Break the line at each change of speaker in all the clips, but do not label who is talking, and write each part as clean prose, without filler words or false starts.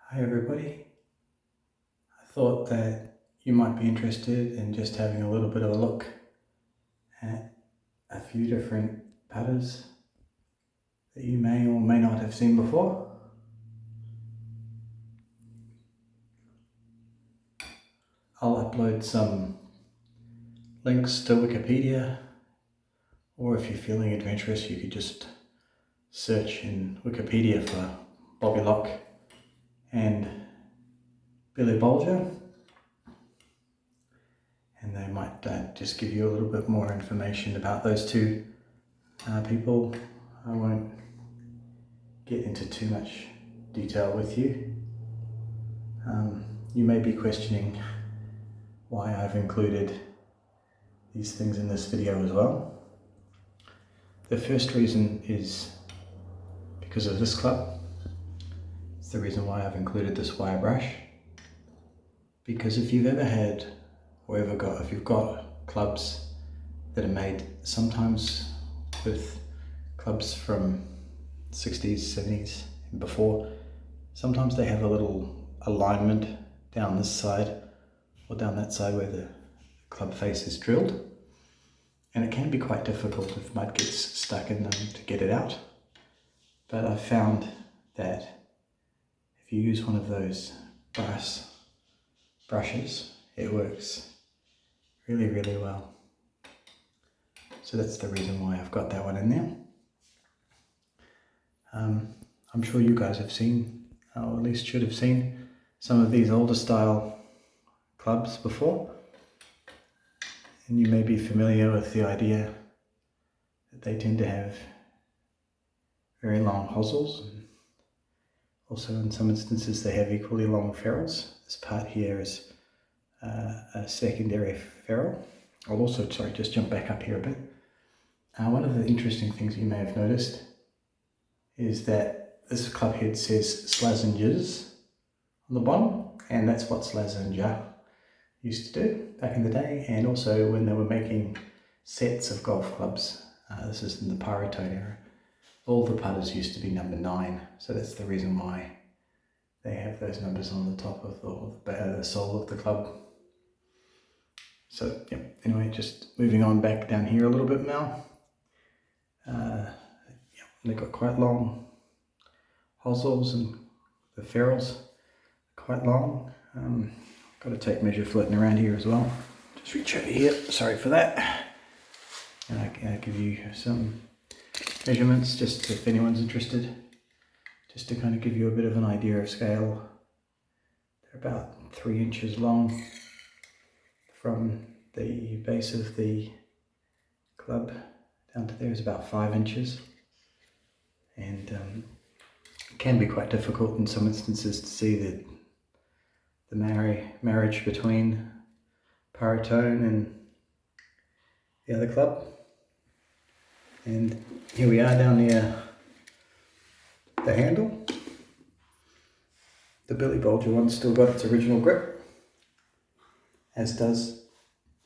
Hi everybody. I thought that you might be interested in just having a little bit of a look at a few different putters that you may or may not have seen before. I'll upload some links to Wikipedia, or if you're feeling adventurous you could just search in Wikipedia for Bobby Locke and Billy Bolger, and they might just give you a little bit more information about those two people. I won't get into too much detail with you. You may be questioning why I've included these things in this video as well. The first reason is because of this club. It's the reason why I've included this wire brush. Because if you've ever had, or if you've got clubs that are made sometimes with clubs from 60s, 70s and before, sometimes they have a little alignment down this side or down that side where the club face is drilled, and it can be quite difficult if mud gets stuck in them to get it out. But I've found that if you use one of those brass brushes, it works really, really well. So that's the reason why I've got that one in there. I'm sure you guys have seen, or at least should have seen, some of these older style clubs before, and you may be familiar with the idea that they tend to have very long hosels. Also, in some instances, they have equally long ferrules. This part here is a secondary ferrule. I'll also, just jump back up here a bit. One of the interesting things you may have noticed is that this club head says Slazengers on the bottom, and that's what Slazenger used to do back in the day, and also when they were making sets of golf clubs. This is in the Pyrotone era. All the putters used to be number 9, so that's the reason why they have those numbers on the top of the sole of the club. So yeah, anyway, just moving on back down here a little bit now. They've got quite long hosels, and the ferrules are quite long. Got a tape measure floating around here as well. Just reach over here, sorry for that. And I'll give you some measurements, just if anyone's interested, just to kind of give you a bit of an idea of scale. They're about 3 inches long from the base of the club down to there is about 5 inches, and it can be quite difficult in some instances to see the marriage between Pyrotone and the other club. And here we are down near the handle. The Billy Bolger one's still got its original grip, as does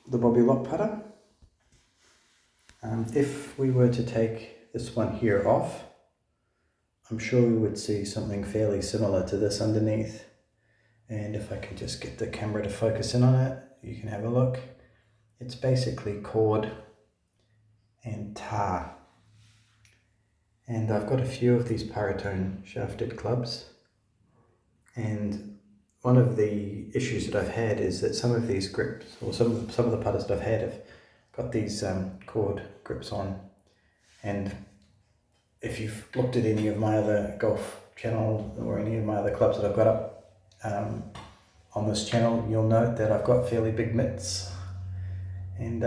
the Bobby Locke putter. If we were to take this one here off, I'm sure we would see something fairly similar to this underneath. And if I can just get the camera to focus in on it, you can have a look. It's basically cord and tar. And I've got a few of these Pyrotone shafted clubs, and one of the issues that I've had is that some of these grips, or some of the putters that I've had, have got these cord grips on. And if you've looked at any of my other golf channel or any of my other clubs that I've got up on this channel, you'll note that I've got fairly big mitts, and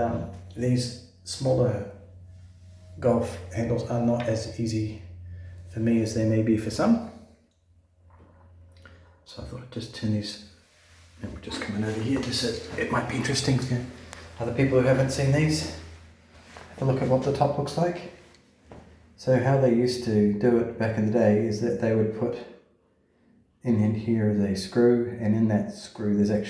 these smaller golf handles are not as easy for me as they may be for some. So I thought I'd just turn these, and we're just coming over here just so it might be interesting for other people who haven't seen these. Have a look at what the top looks like. So how they used to do it back in the day is that they would put in here is a screw, and in that screw there's a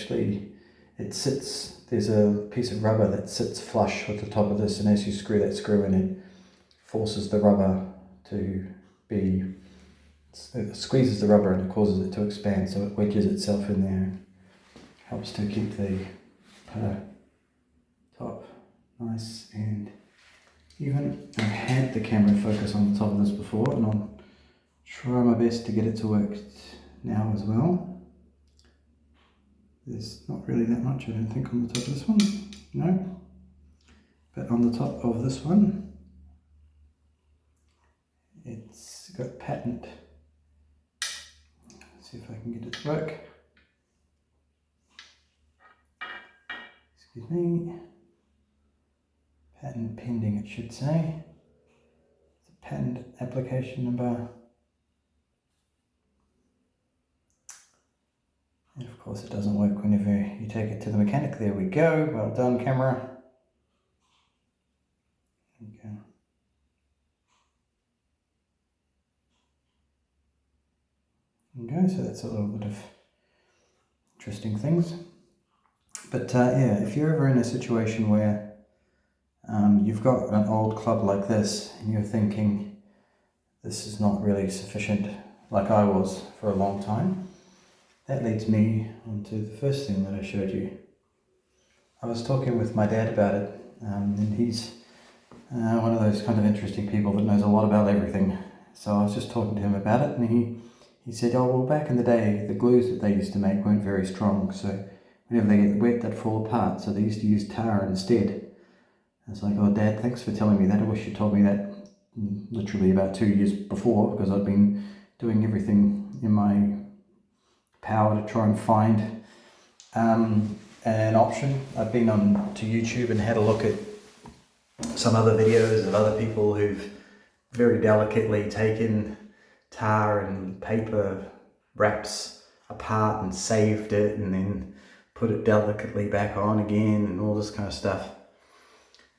piece of rubber that sits flush with the top of this, and as you screw that screw in, it forces the rubber to be So it squeezes the rubber and it causes it to expand, so it wedges itself in there. Helps to keep the top nice and even. I've had the camera focus on the top of this before, and I'll try my best to get it to work now as well. There's not really that much, I don't think, on the top of this one. No. But on the top of this one, it's got patent. Let's see if I can get it to work. Excuse me. Patent pending, it should say. It's a patent application number. And of course it doesn't work whenever you take it to the mechanic. There we go. Well done, camera. There we go. There we go. So that's a little bit of interesting things. But yeah, if you're ever in a situation where you've got an old club like this and you're thinking this is not really sufficient, like I was for a long time, that leads me on to the first thing that I showed you. I was talking with my dad about it, and he's one of those kind of interesting people that knows a lot about everything. So I was just talking to him about it, and he said, oh, well, back in the day, the glues that they used to make weren't very strong, so whenever they get wet, they'd fall apart, so they used to use tar instead. I was like, oh, Dad, thanks for telling me that. I wish you told me that literally about 2 years before, because I've been doing everything in my power to try and find an option. I've been on to YouTube and had a look at some other videos of other people who've very delicately taken tar and paper wraps apart and saved it and then put it delicately back on again and all this kind of stuff.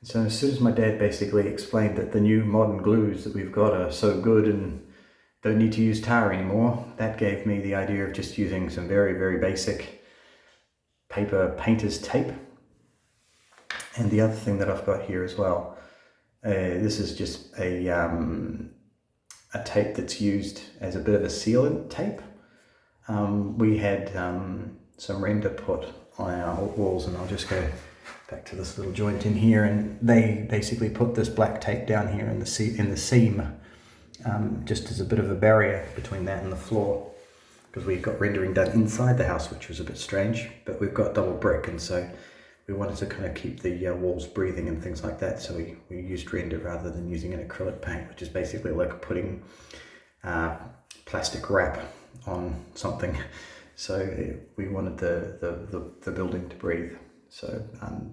So as soon as my dad basically explained that the new modern glues that we've got are so good and don't need to use tar anymore, that gave me the idea of just using some very, very basic paper painter's tape. And the other thing that I've got here as well, this is just a tape that's used as a bit of a sealant tape. We had some render put on our walls, and I'll just go back to this little joint in here, and they basically put this black tape down here in the seam, just as a bit of a barrier between that and the floor, because we've got rendering done inside the house, which was a bit strange, but we've got double brick, and so we wanted to kind of keep the walls breathing and things like that, so we used render rather than using an acrylic paint, which is basically like putting plastic wrap on something. So we wanted the building to breathe. So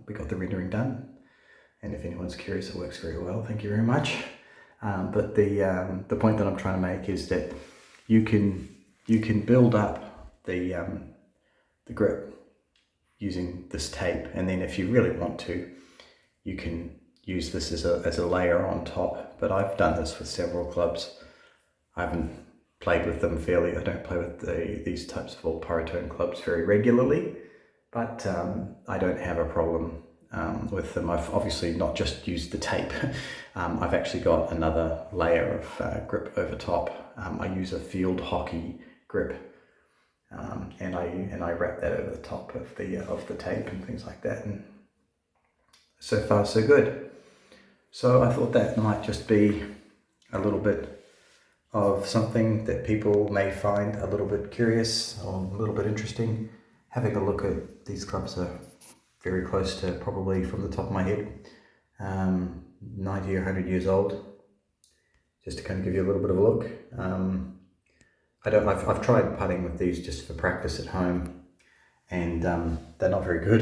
we got the rendering done, and if anyone's curious, it works very well. Thank you very much. But the point that I'm trying to make is that you can build up the grip using this tape, and then if you really want to, you can use this as a layer on top. But I've done this with several clubs. I haven't played with them fairly. I don't play with these types of old Pyotone clubs very regularly. But I don't have a problem with them. I've obviously not just used the tape. I've actually got another layer of grip over top. I use a field hockey grip, and I wrap that over the top of the tape and things like that. And so far, so good. So I thought that might just be a little bit of something that people may find a little bit curious or a little bit interesting. Having a look at these clubs are very close to, probably from the top of my head, 90 or 100 years old, just to kind of give you a little bit of a look. I've tried putting with these just for practice at home, and they're not very good.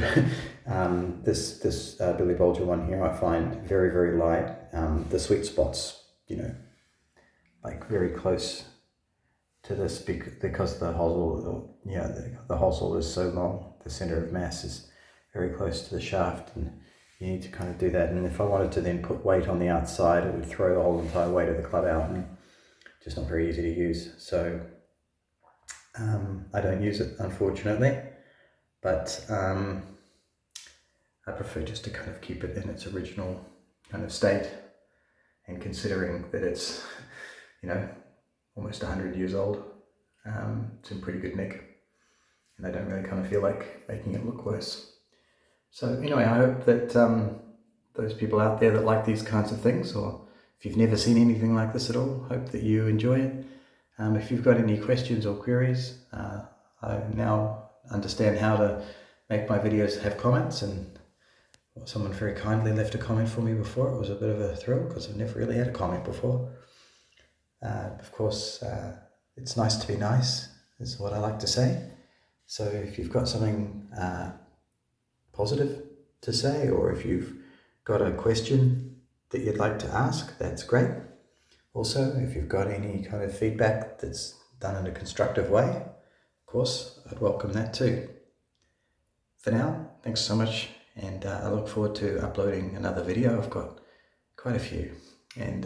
This Billy Bolger one here I find very, very light. The sweet spots, like very close to this, because the hosel, the hosel is so long, the center of mass is very close to the shaft, and you need to kind of do that. And if I wanted to then put weight on the outside, it would throw the whole entire weight of the club out, and just not very easy to use. So I don't use it, unfortunately, but I prefer just to kind of keep it in its original kind of state, and considering that it's almost 100 years old. It's in pretty good nick, and I don't really kind of feel like making it look worse. So anyway, I hope that those people out there that like these kinds of things, or if you've never seen anything like this at all, hope that you enjoy it. If you've got any questions or queries, I now understand how to make my videos have comments, and someone very kindly left a comment for me before. It was a bit of a thrill because I've never really had a comment before. Of course, it's nice to be nice, is what I like to say. So if you've got something positive to say, or if you've got a question that you'd like to ask, that's great. Also, if you've got any kind of feedback that's done in a constructive way, of course, I'd welcome that too. For now, thanks so much, and I look forward to uploading another video. I've got quite a few, and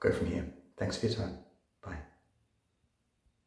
go from here. Thanks for your time.